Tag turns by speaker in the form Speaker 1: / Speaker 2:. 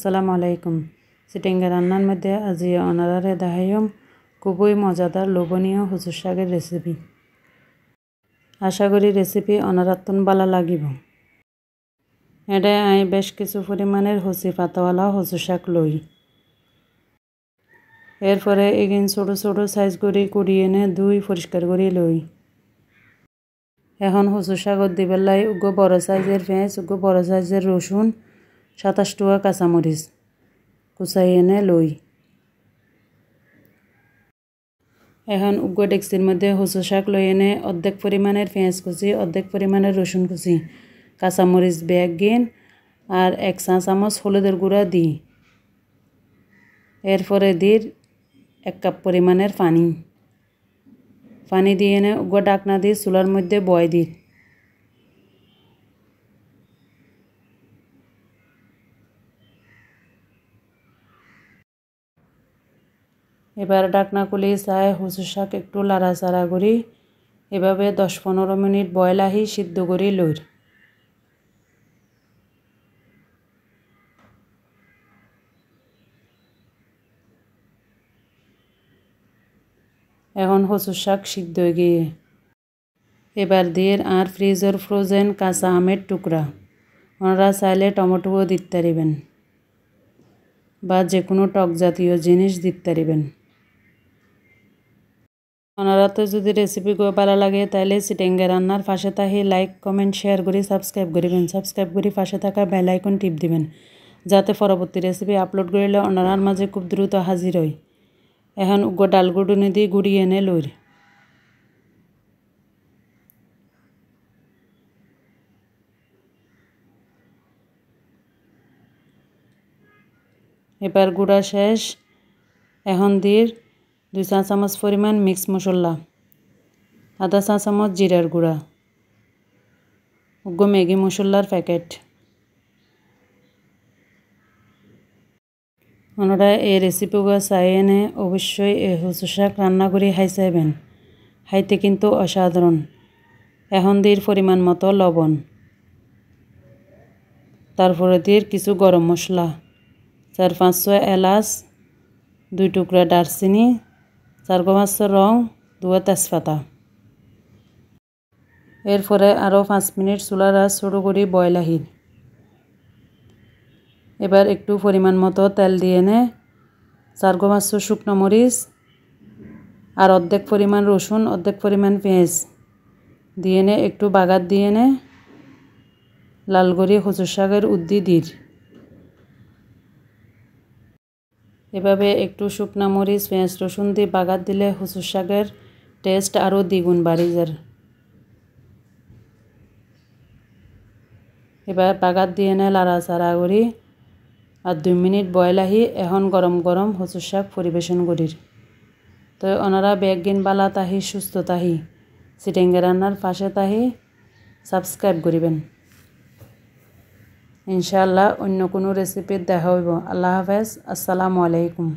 Speaker 1: আসসালামু আলাইকুম। চিটেঙ্গা রান্নার মধ্যে আজি অনারারে দেখাইম খুবই মজাদার লোভনীয় হুচুর শাকের রেসিপি। আশা করি রেসিপি অনারাত্তন বালা লাগিব। এটা আমি বেশ কিছু পরিমাণের হসি পাতাওয়ালা হুচুর শাক লই। এরপরে এগিন ছোট ছোট সাইজ করে কুড়িয়ে এনে ধুই পরিষ্কার করে লই। এখন হুচুর শাকত দিবেলাই উগো বড় সাইজের পেঁয়াজ, উগো বড় সাইজের রসুন, 27 টুয়া কাঁচামরিচ কুচাই এনে লই। এখন উগ্র ডেক্সির মধ্যে হুচুর শাক লই এনে অর্ধেক পরিমাণের পেঁয়াজ কুচি, অর্ধেক পরিমাণের রসুন কুচি, কাঁচামরিচ বেগিন আর 1 চা চামচ হলুদের গুঁড়া দিই। এরপরে দিই 1 কাপ পরিমাণের পানি দিয়ে এনে উগ্র ডাকনা দিয়ে চুলার মধ্যে বয় দিই। এবার ডাকনা খুলে চাই হুচুর শাক একটু লাড়াচাড়া করি এভাবে 10-15 মিনিট বয়ল আহি সিদ্ধ করে লই। এখন হুচুর শাক সিদ্ধ হয়ে গিয়ে এবার দিয়ে আর ফ্রিজের ফ্রোজেন কাঁচা আমের টুকরা, ওনারা চাইলে টমেটোও দিতে পারিবেন বা যে কোনো টক জাতীয় জিনিস দিতে পারিবেন। ওনারা তো যদি রেসিপি ভালো লাগে তাহলে চিটেঙ্গা রান্নার পাশে থাকি লাইক কমেন্ট শেয়ার করে সাবস্ক্রাইব করিবেন। সাবস্ক্রাইব করে পাশে থাকা বেল আইকন টিপ দিবেন যাতে পরবর্তী রেসিপি আপলোড করলে ওনারার মাঝে খুব দ্রুত হাজির হয়। এখন উগ্র ডাল গুঁড়ুনি দিয়ে গুঁড়িয়ে এনে লই। এবার গুঁড়া শেষ। এখন দিয়ে 2 চা চামচ পরিমাণ মিক্স মশলা, আধা চা চামচ জিরার গুঁড়া, উগ্র ম্যাগি মশলার প্যাকেট। ওনারা এই রেসিপিগুলো চাই এনে অবশ্যই এই হুচুর শাক রান্না করে খাই চাইবেন, খাইতে কিন্তু অসাধারণ। এখন দিয়ে পরিমাণ মতো লবণ, তারপরে দিয়ে কিছু গরম মশলা, 4-5 এলাচ, 2 টুকরা দারচিনি, 4-5 রং, 2 তেজপাতা। এরপরে আরও 5 মিনিট চুলার আঁচ ছোট করে বয়ল আহি। এবার একটু পরিমাণ মতো তেল দিয়ে এনে 4-5 শুকনো মরিচ আর অর্ধেক পরিমাণ রসুন, অর্ধেক পরিমাণ পেঁয়াজ দিয়ে এনে একটু বাগার দিয়ে এনে লাল করে হুচুর শাকের উদ্দি দিই। এভাবে একটু শুকনা মরিচ পেঁয়াজ রসুন দিয়ে বাগার দিলে হুচুর শাকের টেস্ট আরও দ্বিগুণ বাড়ি যায়। এবার বাগার দিয়ে এনে লাড়াচাড়া করি আর 2 মিনিট বয়ল আহি। এখন গরম গরম হুচুর শাক পরিবেশন করির। তো ওনারা বেগিন বালা তাহি সুস্থ তাহি চিটেঙ্গা রান্নার পাশে তাহি সাবস্ক্রাইব করিবেন। ইনশাআল্লাহ অন্য কোনো রেসিপির দেখা হইব। আল্লাহ হাফেজ। আসসালামু আলাইকুম।